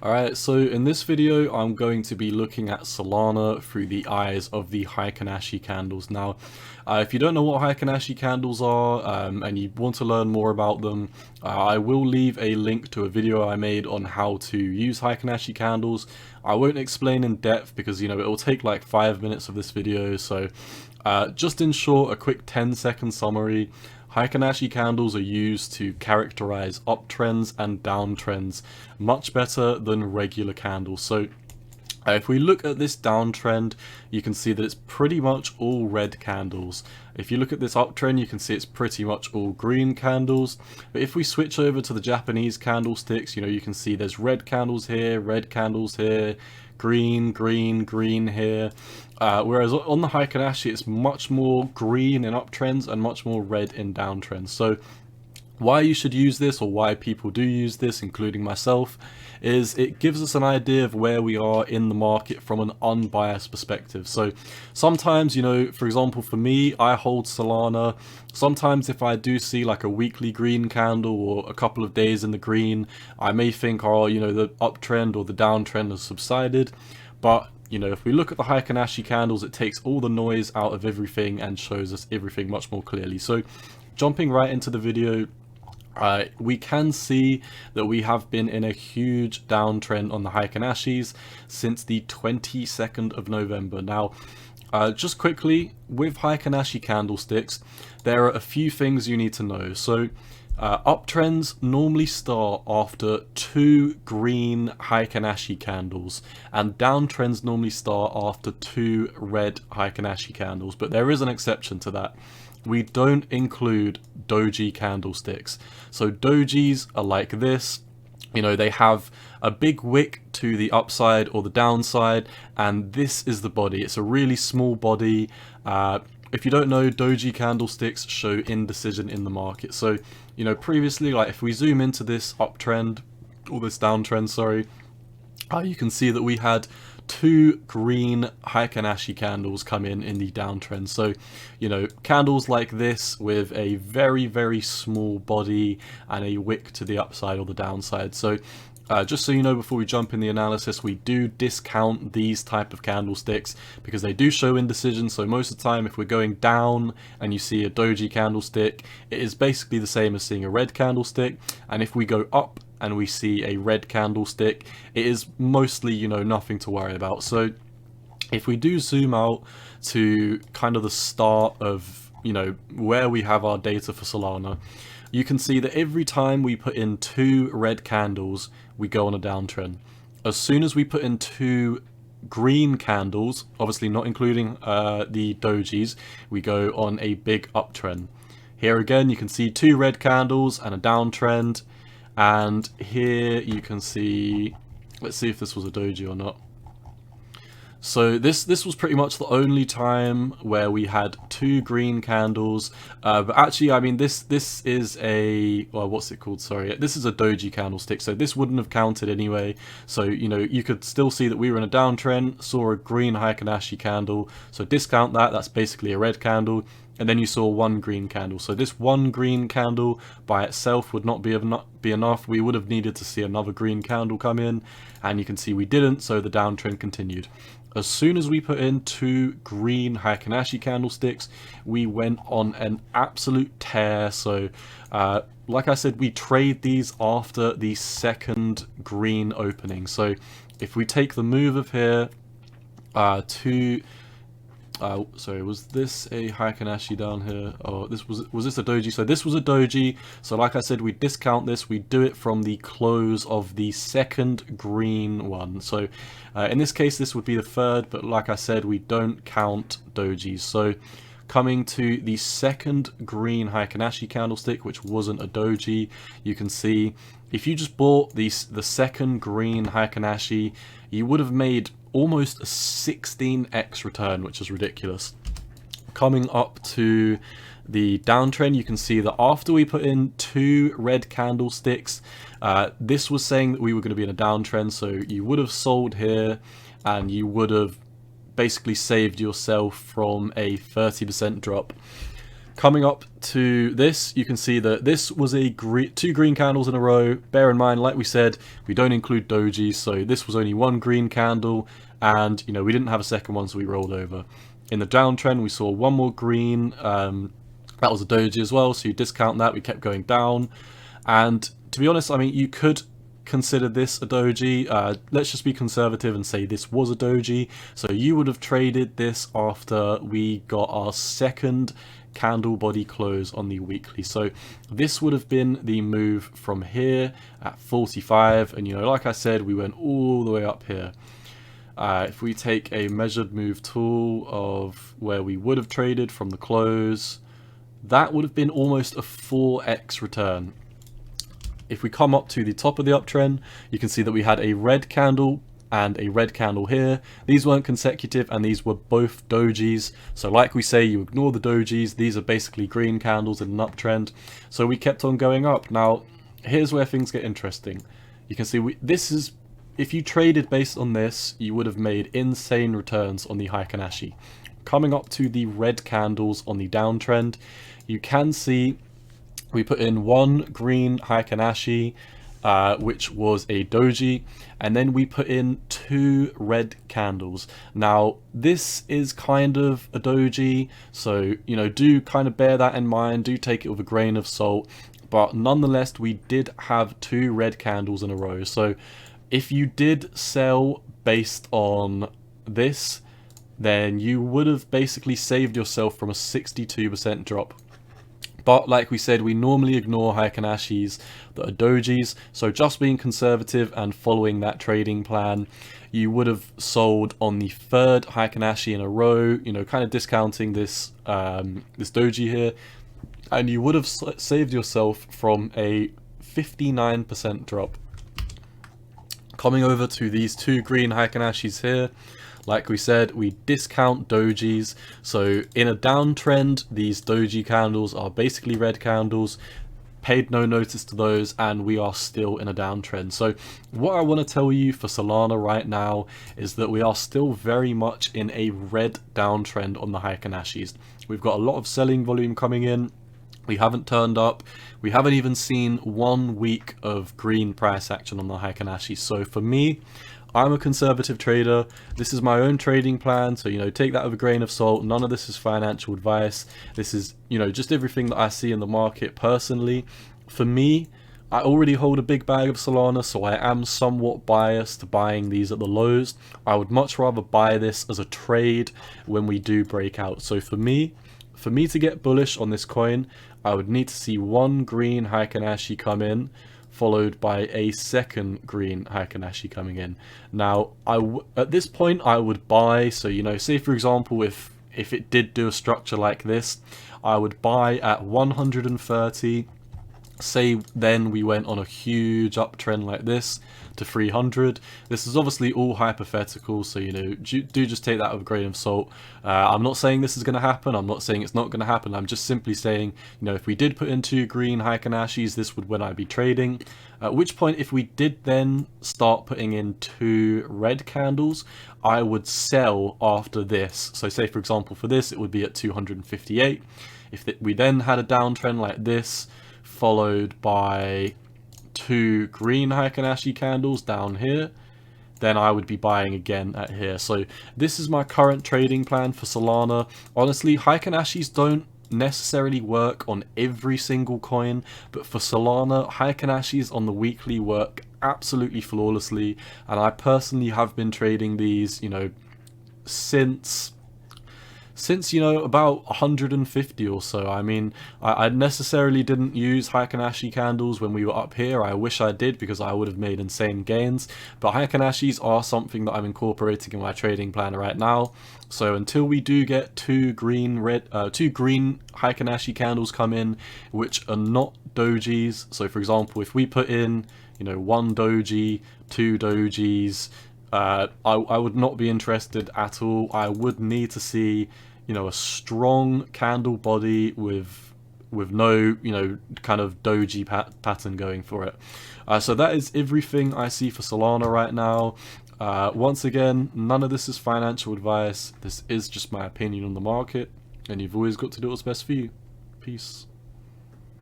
Alright, so in this video I'm going to be looking at Solana through the eyes of the Heikin-Ashi candles. Now, if you don't know what Heikin-Ashi candles are and you want to learn more about them, I will leave a link to a video I made on how to use Heikin-Ashi candles. I won't explain in depth because, it will take like 5 minutes of this video, so just in short, a quick 10-second summary. Heikin-Ashi candles are used to characterize uptrends and downtrends much better than regular candles. So if we look at this downtrend, you can see that it's pretty much all red candles. If you look at this uptrend, you can see it's pretty much all green candles. But if we switch over to the Japanese candlesticks, you can see there's red candles here, green, green here. Whereas on the Heikin-Ashi, it's much more green in uptrends and much more red in downtrends. So why you should use this, or why people do use this, including myself, is it gives us an idea of where we are in the market from an unbiased perspective. So sometimes, for example, for me, I hold Solana. Sometimes if I do see like a weekly green candle or a couple of days in the green, I may think, oh, the uptrend or the downtrend has subsided. But if we look at the Heikin-Ashi candles, it takes all the noise out of everything and shows us everything much more clearly. So jumping right into the video, we can see that we have been in a huge downtrend on the Heikin-Ashis since the 22nd of November. Now, just quickly, with Heikin-Ashi candlesticks, there are a few things you need to know. So, uptrends normally start after 2 green Heikin-Ashi candles, and downtrends normally start after 2 red Heikin-Ashi candles, but there is an exception to that. We don't include doji candlesticks. So dojis are like this. They have a big wick to the upside or the downside, and this is the body. It's a really small body. If you don't know, doji candlesticks show indecision in the market. So, previously, like if we zoom into this uptrend, or this downtrend, sorry, you can see that we had 2 green Heikin-Ashi candles come in the downtrend. So, candles like this with a very, very small body and a wick to the upside or the downside. So, just so you know, before we jump in the analysis, we do discount these type of candlesticks because they do show indecision. So most of the time, if we're going down and you see a doji candlestick, it is basically the same as seeing a red candlestick. And if we go up and we see a red candlestick, it is mostly, nothing to worry about. So if we do zoom out to kind of the start of, where we have our data for Solana, you can see that every time we put in 2 red candles, we go on a downtrend. As soon as we put in 2 green candles, obviously not including the dojis, we go on a big uptrend. Here again, you can see 2 red candles and a downtrend. And here you can see, let's see if this was a doji or not. So this was pretty much the only time where we had 2 green candles. But actually, I mean, this is a, well, what's it called? Sorry, this is a doji candlestick. So this wouldn't have counted anyway. So, you could still see that we were in a downtrend, saw a green Heikin-Ashi candle. So discount that, that's basically a red candle. And then you saw 1 green candle. So this 1 green candle by itself would not be enough. We would have needed to see another green candle come in. And you can see we didn't, so the downtrend continued. As soon as we put in 2 green Heikin-Ashi candlesticks, we went on an absolute tear. So, like I said, we trade these after the second green opening. So if we take the move of here to... sorry, was this a Heikin-Ashi down here? Oh, was this a doji? So this was a doji. So like I said, we discount this. We do it from the close of the second green one. So in this case, this would be the third. But like I said, we don't count dojis. So coming to the second green Heikin-Ashi candlestick, which wasn't a doji, you can see if you just bought the second green Heikin-Ashi, you would have made almost a 16x return, which is ridiculous. Coming up to the downtrend, you can see that after we put in 2 red candlesticks, this was saying that we were going to be in a downtrend, so you would have sold here and you would have basically saved yourself from a 30% drop. Coming up to this, you can see that this was a two green candles in a row. Bear in mind, like we said, we don't include doji, so this was only one green candle, and you know, we didn't have a second one, so we rolled over. In the downtrend, we saw one more green. That was a doji as well, so you discount that. We kept going down, and to be honest, I mean, you could consider this a doji. Let's just be conservative and say this was a doji. So you would have traded this after we got our second candle body close on the weekly. So this would have been the move from here at 45, and you know, like I said, we went all the way up here. If we take a measured move tool of where we would have traded from the close, that would have been almost a 4x return. If we come up to the top of the uptrend, you can see that we had a red candle and a red candle here. These weren't consecutive, and these were both dojis. So like we say, you ignore the dojis. These are basically green candles in an uptrend. So we kept on going up. Now, here's where things get interesting. You can see this is, if you traded based on this, you would have made insane returns on the Heikin-Ashi. Coming up to the red candles on the downtrend, you can see we put in one green Heikin-Ashi, which was a doji, and then we put in two red candles. Now, this is kind of a doji, so, you know, do kind of bear that in mind, do take it with a grain of salt, but nonetheless, we did have two red candles in a row. So if you did sell based on this, then you would have basically saved yourself from a 62% drop. But like we said, we normally ignore Heikin-Ashis that are dojis, so just being conservative and following that trading plan, you would have sold on the third Heikin-Ashi in a row, you know, kind of discounting this this doji here, and you would have saved yourself from a 59% drop. Coming over to these two green Heikin-Ashis here, like we said, we discount dojis. So in a downtrend, these doji candles are basically red candles. Paid no notice to those, and we are still in a downtrend. So what I want to tell you for Solana right now is that we are still very much in a red downtrend on the Heikin-Ashis. We've got a lot of selling volume coming in. We haven't turned up. We haven't even seen 1 week of green price action on the Heikin-Ashi. So for me, I'm a conservative trader. This is my own trading plan, so, you know, take that with a grain of salt. None of this is financial advice. This is, you know, just everything that I see in the market personally. For me, I already hold a big bag of Solana, so I am somewhat biased to buying these at the lows. I would much rather buy this as a trade when we do break out. So for me to get bullish on this coin, I would need to see one green Heikin-Ashi come in, followed by a second green Heikin-Ashi coming in. Now, at this point, I would buy, so, you know, say for example, if it did do a structure like this, I would buy at 130. Say then we went on a huge uptrend like this to 300. This is obviously all hypothetical, so, you know, do just take that with a grain of salt. I'm not saying this is going to happen. I'm not saying it's not going to happen. I'm just simply saying, you know, if we did put in two green Heikin-Ashis, this would when I'd be trading. At which point, if we did then start putting in two red candles, I would sell after this. So say for example for this, it would be at 258. If we then had a downtrend like this, followed by two green Heikin-Ashi candles down here, then I would be buying again at here. So this is my current trading plan for Solana. Honestly, Heikin-Ashis don't necessarily work on every single coin, but for Solana, Heikin-Ashis on the weekly work absolutely flawlessly, and I personally have been trading these, you know, since, you know, about 150 or so. I mean, I necessarily didn't use Heikin-Ashi candles when we were up here. I wish I did, because I would have made insane gains. But Heikin-Ashis are something that I'm incorporating in my trading plan right now. So until we do get two green Heikin-Ashi candles come in, which are not dojis. So for example, if we put in, you know, one doji, two dojis, I would not be interested at all. I would need to see, you know, a strong candle body with no, you know, kind of doji pattern going for it. So that is everything I see for Solana right now. Once again, none of this is financial advice. This is just my opinion on the market, and you've always got to do what's best for you. Peace.